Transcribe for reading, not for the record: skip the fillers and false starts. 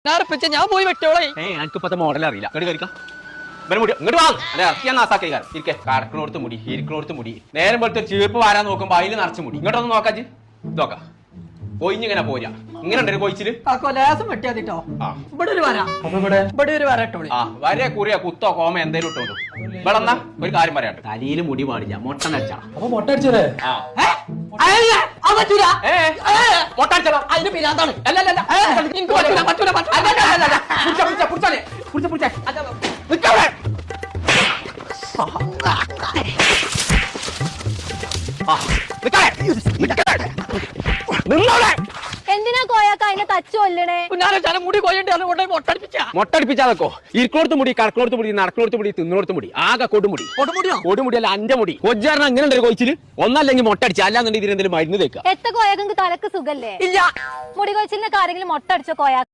ഞാൻ പോയി വെട്ടോളെ. എനിക്കിപ്പത്തെ മോഡൽ അറിയില്ല. ഇങ്ങോട്ട് വാ. അല്ലെ ഇറക്കിയാ നാസാക്കി ഇരിക്കെ. കടക്കണോടത്ത് മുടി, ഇരിക്കണോടത്ത് മുടി. നേരം പോലത്തെ ചീർപ്പ് വാരാൻ നോക്കുമ്പോ അതിൽ നിറച്ച് മുടി. ഇങ്ങോട്ടൊന്ന് നോക്കാച്ച്. നോക്കാം. കൊയിഞ്ഞിങ്ങനെ പോരാ. ഇങ്ങനെ ഉണ്ടൊരു കൊയിച്ചില്. ലേസം വെട്ടിയാതിട്ടോ. ഇവിടെ ഒരു വര. ഇവിടെ ഒരു വര ഇട്ടോളി. വരെ കുറിയ കുത്തോ കോമ എന്തേലും ഇട്ടോണ്ടു. ഇവിടെ എന്നാ ഒരു കാര്യം പറയാണ്ട്. തലയിൽ മുടി പാടില്ല. മുട്ട നടിച്ചാ. അപ്പൊ മുട്ട അടിച്ചതേ? മുട്ട അടിച്ചോ? അതിന് പിരാന്താണ്. എന്തിനാ കോയാക്ക അതിനെ തച്ചു കൊല്ലണേ? മുടി കൊയ്യണ്ടേ മൊട്ടടിപ്പിച്ചാതോ ഇരിക്കോടത്ത് മുടി, കടക്കോടത്ത് മുടി, നടക്കോടത്ത് മുടി, തിന്നോടത്ത് മുടി, ആകെ കൊടുമുടി. കൊടുമുടി അല്ല 5 മുടി. കൊച്ചാറിന് അങ്ങനെ ഉണ്ട് കൊച്ചില്. ഒന്നല്ലെങ്കിൽ മൊട്ടടിച്ച, അല്ലാന്നുണ്ടെങ്കിൽ ഇതിനെന്തെങ്കിലും മരുന്ന് തേക്കുക. എത്ര കോയാക്ക് തലക്ക് സുഖല്ലേ? ഇല്ല. മുടി കൊച്ചിലിനൊക്കെ ആരെങ്കിലും മൊട്ട അടിച്ചോ കോയാക്ക?